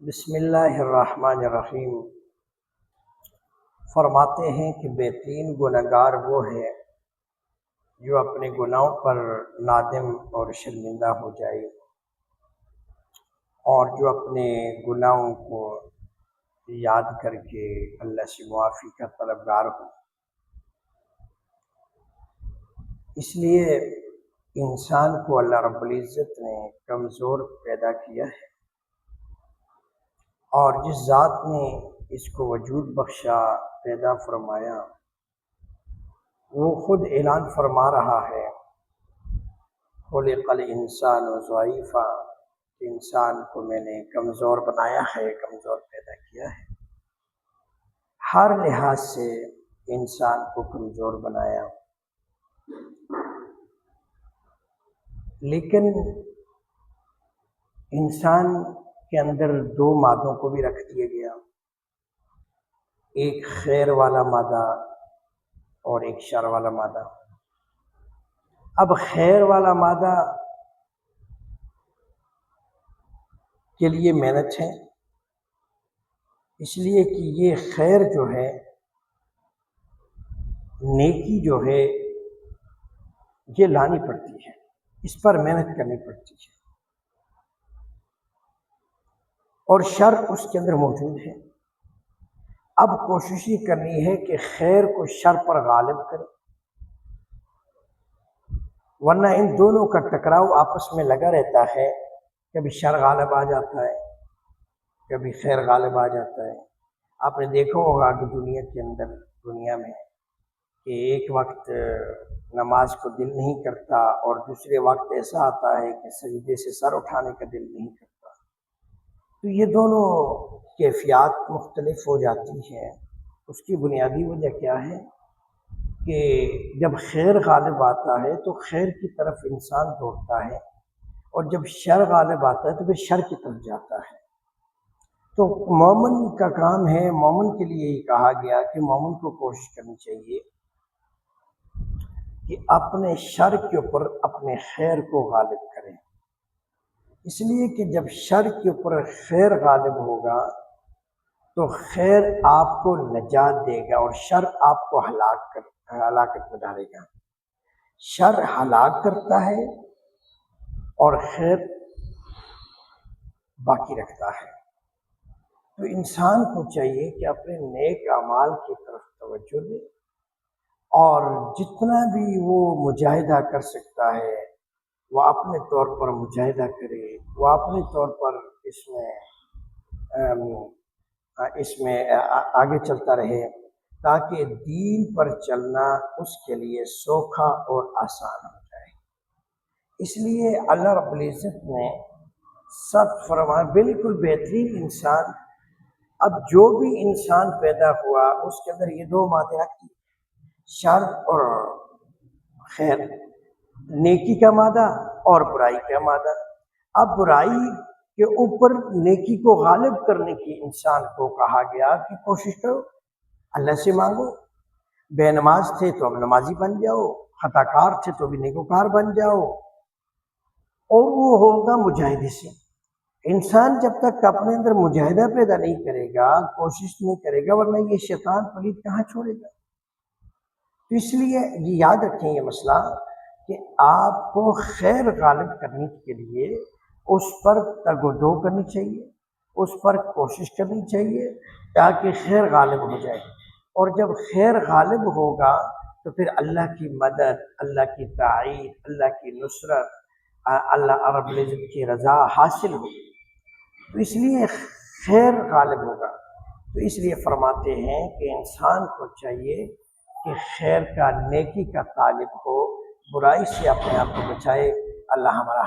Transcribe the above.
بسم اللہ الرحمن الرحیم۔ فرماتے ہیں کہ بہترین گنہگار وہ ہے جو اپنے گناہوں پر نادم اور شرمندہ ہو جائے اور جو اپنے گناہوں کو یاد کر کے اللہ سے معافی کا طلبگار ہو۔ اس لیے انسان کو اللہ رب العزت نے کمزور پیدا کیا ہے، اور جس ذات نے اس کو وجود بخشا، پیدا فرمایا، وہ خود اعلان فرما رہا ہے خلق الانسان ضعیفا، انسان کو میں نے کمزور بنایا ہے، کمزور پیدا کیا ہے، ہر لحاظ سے انسان کو کمزور بنایا۔ لیکن انسان کے اندر دو مادوں کو بھی رکھ دیا گیا، ایک خیر والا مادہ اور ایک شر والا مادہ۔ اب خیر والا مادہ کے لیے محنت ہے، اس لیے کہ یہ خیر جو ہے، نیکی جو ہے، یہ لانی پڑتی ہے، اس پر محنت کرنی پڑتی ہے، اور شر اس کے اندر موجود ہے۔ اب کوشش یہ کرنی ہے کہ خیر کو شر پر غالب کرے، ورنہ ان دونوں کا ٹکراؤ آپس میں لگا رہتا ہے، کبھی شر غالب آ جاتا ہے، کبھی خیر غالب آ جاتا ہے۔ آپ نے دیکھا ہوگا کہ دنیا میں کہ ایک وقت نماز کو دل نہیں کرتا اور دوسرے وقت ایسا آتا ہے کہ سجدے سے سر اٹھانے کا دل نہیں کرتا۔ تو یہ دونوں کیفیات مختلف ہو جاتی ہیں۔ اس کی بنیادی وجہ کیا ہے کہ جب خیر غالب آتا ہے تو خیر کی طرف انسان دوڑتا ہے، اور جب شر غالب آتا ہے تو پھر شر کی طرف جاتا ہے۔ تو مومن کا کام ہے، مومن کے لیے یہ کہا گیا کہ مومن کو کوشش کرنی چاہیے کہ اپنے شر کے اوپر اپنے خیر کو غالب کریں، اس لیے کہ جب شر کے اوپر خیر غالب ہوگا تو خیر آپ کو نجات دے گا، اور شر آپ کو ہلاکت میں ڈالے گا۔ شر ہلاک کرتا ہے اور خیر باقی رکھتا ہے۔ تو انسان کو چاہیے کہ اپنے نیک اعمال کی طرف توجہ دے، اور جتنا بھی وہ مجاہدہ کر سکتا ہے وہ اپنے طور پر مجاہدہ کرے، وہ اپنے طور پر اس میں آگے چلتا رہے، تاکہ دین پر چلنا اس کے لیے سوکھا اور آسان ہو جائے۔ اس لیے اللہ رب العزت نے سب فرمایا، بالکل بہترین انسان۔ اب جو بھی انسان پیدا ہوا اس کے اندر یہ دو مادے رکھتی، شر اور خیر، نیکی کا مادہ اور برائی کا مادہ۔ اب برائی کے اوپر نیکی کو غالب کرنے کی انسان کو کہا گیا کہ کوشش کرو، اللہ سے مانگو۔ بے نماز تھے تو اب نمازی بن جاؤ، خطا کار تھے تو بھی نیکوکار بن جاؤ، اور وہ ہوگا مجاہدے سے۔ انسان جب تک اپنے اندر مجاہدہ پیدا نہیں کرے گا، کوشش نہیں کرے گا، ورنہ یہ شیطان پلید کہاں چھوڑے گا۔ تو اس لیے یہ یاد رکھیں یہ مسئلہ کہ آپ کو خیر غالب کرنے کے لیے اس پر تگ و دو کرنی چاہیے، اس پر کوشش کرنی چاہیے، تاکہ خیر غالب ہو جائے۔ اور جب خیر غالب ہوگا تو پھر اللہ کی مدد، اللہ کی تائید، اللہ کی نصرت، اللہ رب العزت کی رضا حاصل ہوگی۔ تو اس لیے خیر غالب ہوگا۔ تو اس لیے فرماتے ہیں کہ انسان کو چاہیے کہ خیر کا، نیکی کا طالب ہو، برائی سے اپنے آپ کو بچائے۔ اللہ ہمارا